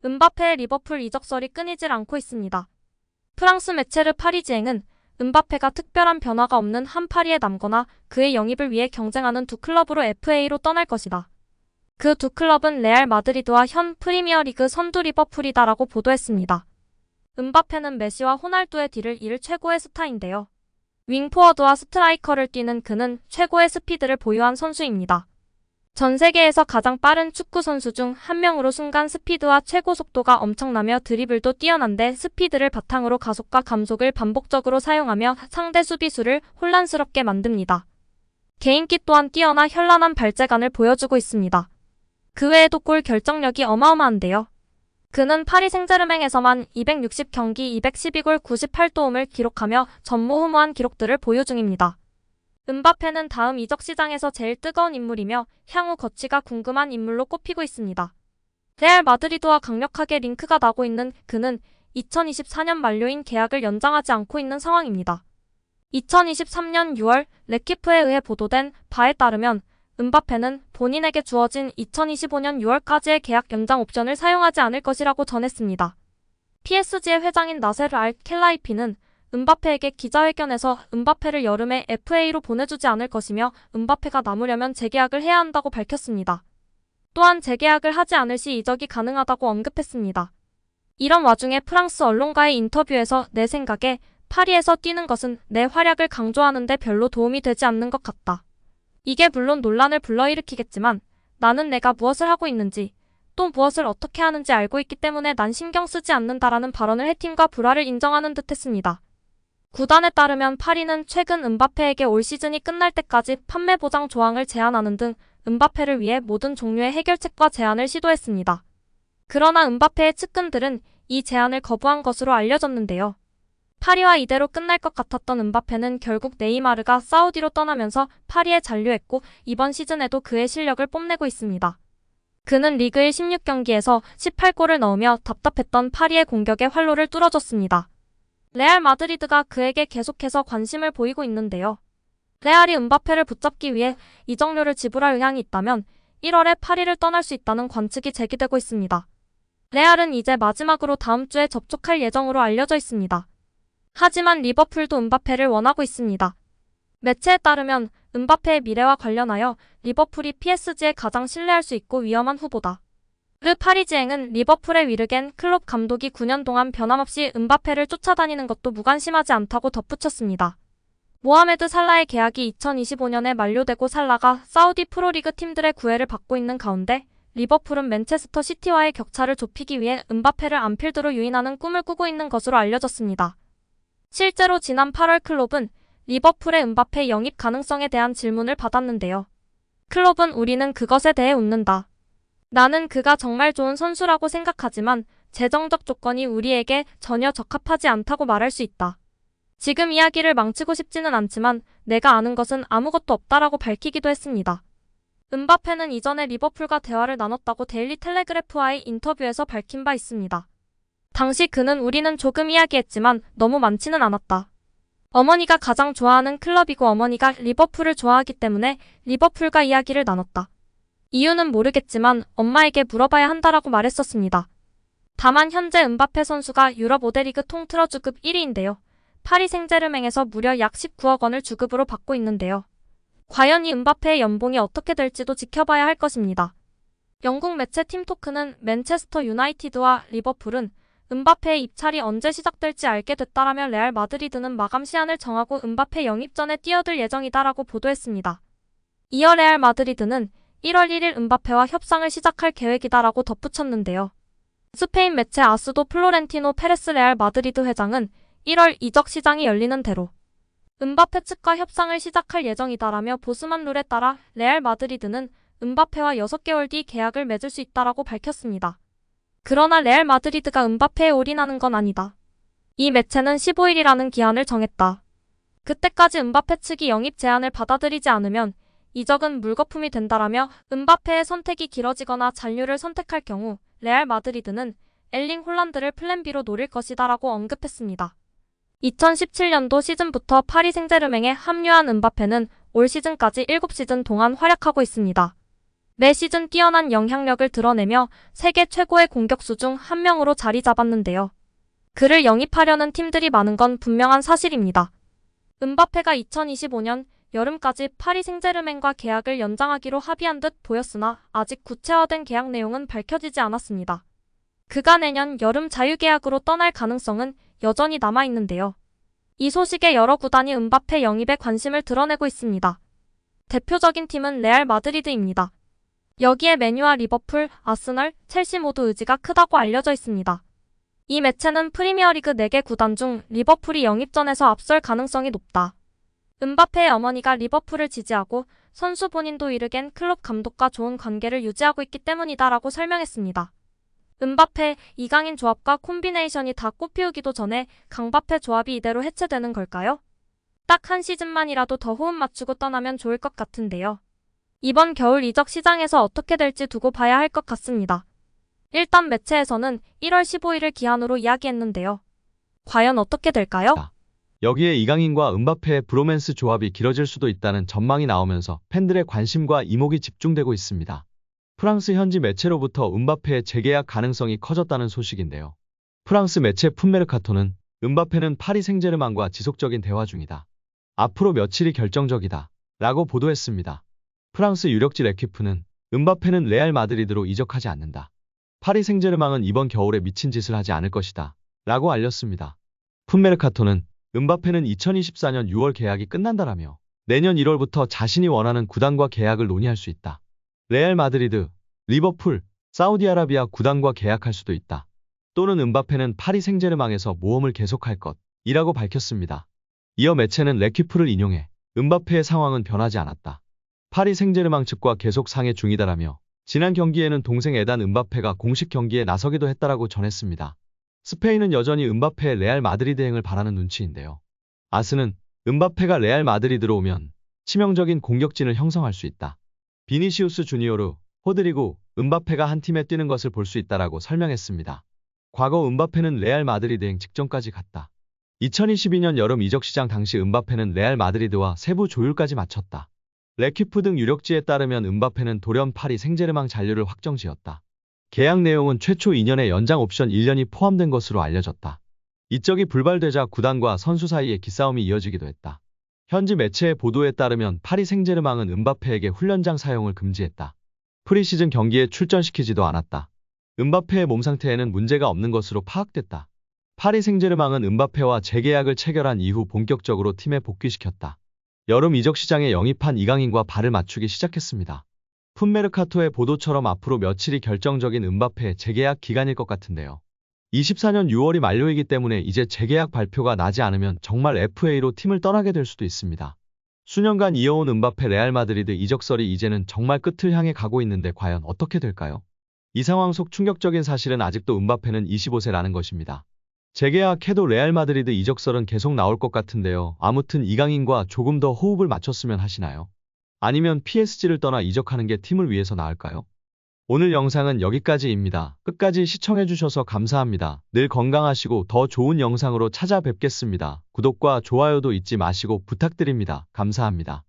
음바페의 리버풀 이적설이 끊이질 않고 있습니다. 프랑스 매체 르 파리지앵은 음바페가 특별한 변화가 없는 한 파리에 남거나 그의 영입을 위해 경쟁하는 두 클럽으로 FA로 떠날 것이다. 그 두 클럽은 레알 마드리드와 현 프리미어리그 선두 리버풀이다라고 보도했습니다. 음바페는 메시와 호날두의 뒤를 이을 최고의 스타인데요. 윙포워드와 스트라이커를 뛰는 그는 최고의 스피드를 보유한 선수입니다. 전 세계에서 가장 빠른 축구 선수 중 한 명으로 순간 스피드와 최고 속도가 엄청나며 드리블도 뛰어난데 스피드를 바탕으로 가속과 감속을 반복적으로 사용하며 상대 수비수를 혼란스럽게 만듭니다. 개인기 또한 뛰어나 현란한 발재간을 보여주고 있습니다. 그 외에도 골 결정력이 어마어마한데요. 그는 파리 생제르맹에서만 260경기 212골 98도움을 기록하며 전무후무한 기록들을 보유 중입니다. 음바페는 다음 이적 시장에서 제일 뜨거운 인물이며 향후 거취가 궁금한 인물로 꼽히고 있습니다. 레알 마드리드와 강력하게 링크가 나고 있는 그는 2024년 만료인 계약을 연장하지 않고 있는 상황입니다. 2023년 6월 레키프에 의해 보도된 바에 따르면 음바페는 본인에게 주어진 2025년 6월까지의 계약 연장 옵션을 사용하지 않을 것이라고 전했습니다. PSG의 회장인 나세르 알 켈라이피는 음바페에게 기자회견에서 음바페를 여름에 FA로 보내주지 않을 것이며 음바페가 남으려면 재계약을 해야 한다고 밝혔습니다. 또한 재계약을 하지 않을 시 이적이 가능하다고 언급했습니다. 이런 와중에 프랑스 언론과의 인터뷰에서 내 생각에 파리에서 뛰는 것은 내 활약을 강조하는 데 별로 도움이 되지 않는 것 같다. 이게 물론 논란을 불러일으키겠지만 나는 내가 무엇을 하고 있는지 또 무엇을 어떻게 하는지 알고 있기 때문에 난 신경 쓰지 않는다라는 발언을 해 팀과 불화를 인정하는 듯 했습니다. 구단에 따르면 파리는 최근 음바페에게 올 시즌이 끝날 때까지 판매 보장 조항을 제한하는 등 음바페를 위해 모든 종류의 해결책과 제안을 시도했습니다. 그러나 음바페의 측근들은 이 제안을 거부한 것으로 알려졌는데요. 파리와 이대로 끝날 것 같았던 음바페는 결국 네이마르가 사우디로 떠나면서 파리에 잔류했고 이번 시즌에도 그의 실력을 뽐내고 있습니다. 그는 리그 1 16경기에서 18골을 넣으며 답답했던 파리의 공격의 활로를 뚫어줬습니다. 레알 마드리드가 그에게 계속해서 관심을 보이고 있는데요. 레알이 음바페를 붙잡기 위해 이적료를 지불할 의향이 있다면 1월에 파리를 떠날 수 있다는 관측이 제기되고 있습니다. 레알은 이제 마지막으로 다음 주에 접촉할 예정으로 알려져 있습니다. 하지만 리버풀도 음바페를 원하고 있습니다. 매체에 따르면 음바페의 미래와 관련하여 리버풀이 PSG에 가장 신뢰할 수 있고 위험한 후보다. 르 파리지앵은 리버풀의 위르겐 클롭 감독이 9년 동안 변함없이 음바페를 쫓아다니는 것도 무관심하지 않다고 덧붙였습니다. 모하메드 살라의 계약이 2025년에 만료되고 살라가 사우디 프로리그 팀들의 구애를 받고 있는 가운데 리버풀은 맨체스터 시티와의 격차를 좁히기 위해 음바페를 안필드로 유인하는 꿈을 꾸고 있는 것으로 알려졌습니다. 실제로 지난 8월 클롭은 리버풀의 음바페 영입 가능성에 대한 질문을 받았는데요. 클롭은 우리는 그것에 대해 웃는다. 나는 그가 정말 좋은 선수라고 생각하지만 재정적 조건이 우리에게 전혀 적합하지 않다고 말할 수 있다. 지금 이야기를 망치고 싶지는 않지만 내가 아는 것은 아무것도 없다라고 밝히기도 했습니다. 음바페는 이전에 리버풀과 대화를 나눴다고 데일리 텔레그래프와의 인터뷰에서 밝힌 바 있습니다. 당시 그는 우리는 조금 이야기했지만 너무 많지는 않았다. 어머니가 가장 좋아하는 클럽이고 어머니가 리버풀을 좋아하기 때문에 리버풀과 이야기를 나눴다. 이유는 모르겠지만 엄마에게 물어봐야 한다라고 말했었습니다. 다만 현재 음바페 선수가 유럽 5대 리그 통틀어 주급 1위인데요. 파리 생제르맹에서 무려 약 19억 원을 주급으로 받고 있는데요. 과연 이 음바페의 연봉이 어떻게 될지도 지켜봐야 할 것입니다. 영국 매체 팀토크는 맨체스터 유나이티드와 리버풀은 음바페의 입찰이 언제 시작될지 알게 됐다라며 레알 마드리드는 마감 시한을 정하고 음바페 영입 전에 뛰어들 예정이다라고 보도했습니다. 이어 레알 마드리드는 1월 1일 음바페와 협상을 시작할 계획이다라고 덧붙였는데요. 스페인 매체 아스도 플로렌티노 페레스 레알 마드리드 회장은 1월 이적 시장이 열리는 대로 음바페 측과 협상을 시작할 예정이다라며 보스만 룰에 따라 레알 마드리드는 음바페와 6개월 뒤 계약을 맺을 수 있다라고 밝혔습니다. 그러나 레알 마드리드가 음바페에 올인하는 건 아니다. 이 매체는 15일이라는 기한을 정했다. 그때까지 음바페 측이 영입 제안을 받아들이지 않으면 이적은 물거품이 된다라며 음바페의 선택이 길어지거나 잔류를 선택할 경우 레알 마드리드는 엘링 홀란드를 플랜 B로 노릴 것이다라고 언급했습니다. 2017년도 시즌부터 파리 생제르맹에 합류한 음바페는 올 시즌까지 7시즌 동안 활약하고 있습니다. 매 시즌 뛰어난 영향력을 드러내며 세계 최고의 공격수 중 한 명으로 자리 잡았는데요. 그를 영입하려는 팀들이 많은 건 분명한 사실입니다. 음바페가 2025년 여름까지 파리 생제르맹과 계약을 연장하기로 합의한 듯 보였으나 아직 구체화된 계약 내용은 밝혀지지 않았습니다. 그가 내년 여름 자유계약으로 떠날 가능성은 여전히 남아있는데요. 이 소식에 여러 구단이 음바페 영입에 관심을 드러내고 있습니다. 대표적인 팀은 레알 마드리드입니다. 여기에 맨유와 리버풀, 아스널, 첼시 모두 의지가 크다고 알려져 있습니다. 이 매체는 프리미어리그 4개 구단 중 리버풀이 영입전에서 앞설 가능성이 높다. 음바페의 어머니가 리버풀을 지지하고 선수 본인도 이르겐 클롭 감독과 좋은 관계를 유지하고 있기 때문이다라고 설명했습니다. 음바페, 이강인 조합과 콤비네이션이 다 꽃피우기도 전에 강바페 조합이 이대로 해체되는 걸까요? 딱 한 시즌만이라도 더 호흡 맞추고 떠나면 좋을 것 같은데요. 이번 겨울 이적 시장에서 어떻게 될지 두고 봐야 할 것 같습니다. 일단 매체에서는 1월 15일을 기한으로 이야기했는데요. 과연 어떻게 될까요? 여기에 이강인과 음바페의 브로맨스 조합이 길어질 수도 있다는 전망이 나오면서 팬들의 관심과 이목이 집중되고 있습니다. 프랑스 현지 매체로부터 음바페의 재계약 가능성이 커졌다는 소식인데요. 프랑스 매체 풋메르카토는 음바페는 파리 생제르맹과 지속적인 대화 중이다. 앞으로 며칠이 결정적이다. 라고 보도했습니다. 프랑스 유력지 레퀴프는 음바페는 레알 마드리드로 이적하지 않는다. 파리 생제르맹은 이번 겨울에 미친 짓을 하지 않을 것이다. 라고 알렸습니다. 풋메르카토는 음바페는 2024년 6월 계약이 끝난다라며 내년 1월부터 자신이 원하는 구단과 계약을 논의할 수 있다. 레알 마드리드, 리버풀, 사우디아라비아 구단과 계약할 수도 있다. 또는 음바페는 파리 생제르맹에서 모험을 계속할 것이라고 밝혔습니다. 이어 매체는 레퀴프를 인용해 음바페의 상황은 변하지 않았다. 파리 생제르맹 측과 계속 상의 중이다라며 지난 경기에는 동생 에단 음바페가 공식 경기에 나서기도 했다라고 전했습니다. 스페인은 여전히 음바페의 레알 마드리드행을 바라는 눈치인데요. 아스는 음바페가 레알 마드리드로 오면 치명적인 공격진을 형성할 수 있다. 비니시우스 주니어르, 호드리고, 음바페가 한 팀에 뛰는 것을 볼 수 있다라고 설명했습니다. 과거 음바페는 레알 마드리드행 직전까지 갔다. 2022년 여름 이적 시장 당시 음바페는 레알 마드리드와 세부 조율까지 마쳤다. 레퀴프 등 유력지에 따르면 음바페는 돌연 파리 생제르맹 잔류를 확정지었다. 계약 내용은 최초 2년의 연장 옵션 1년이 포함된 것으로 알려졌다. 이적이 불발되자 구단과 선수 사이에 기싸움이 이어지기도 했다. 현지 매체의 보도에 따르면 파리 생제르맹은 음바페에게 훈련장 사용을 금지했다. 프리시즌 경기에 출전시키지도 않았다. 음바페의 몸 상태에는 문제가 없는 것으로 파악됐다. 파리 생제르맹은 음바페와 재계약을 체결한 이후 본격적으로 팀에 복귀시켰다. 여름 이적 시장에 영입한 이강인과 발을 맞추기 시작했습니다. 풋메르카토의 보도처럼 앞으로 며칠이 결정적인 음바페의 재계약 기간일 것 같은데요. 24년 6월이 만료이기 때문에 이제 재계약 발표가 나지 않으면 정말 FA로 팀을 떠나게 될 수도 있습니다. 수년간 이어온 음바페 레알 마드리드 이적설이 이제는 정말 끝을 향해 가고 있는데 과연 어떻게 될까요? 이 상황 속 충격적인 사실은 아직도 음바페는 25세라는 것입니다. 재계약해도 레알 마드리드 이적설은 계속 나올 것 같은데요. 아무튼 이강인과 조금 더 호흡을 맞췄으면 하시나요? 아니면 PSG를 떠나 이적하는 게 팀을 위해서 나을까요? 오늘 영상은 여기까지입니다. 끝까지 시청해주셔서 감사합니다. 늘 건강하시고 더 좋은 영상으로 찾아뵙겠습니다. 구독과 좋아요도 잊지 마시고 부탁드립니다. 감사합니다.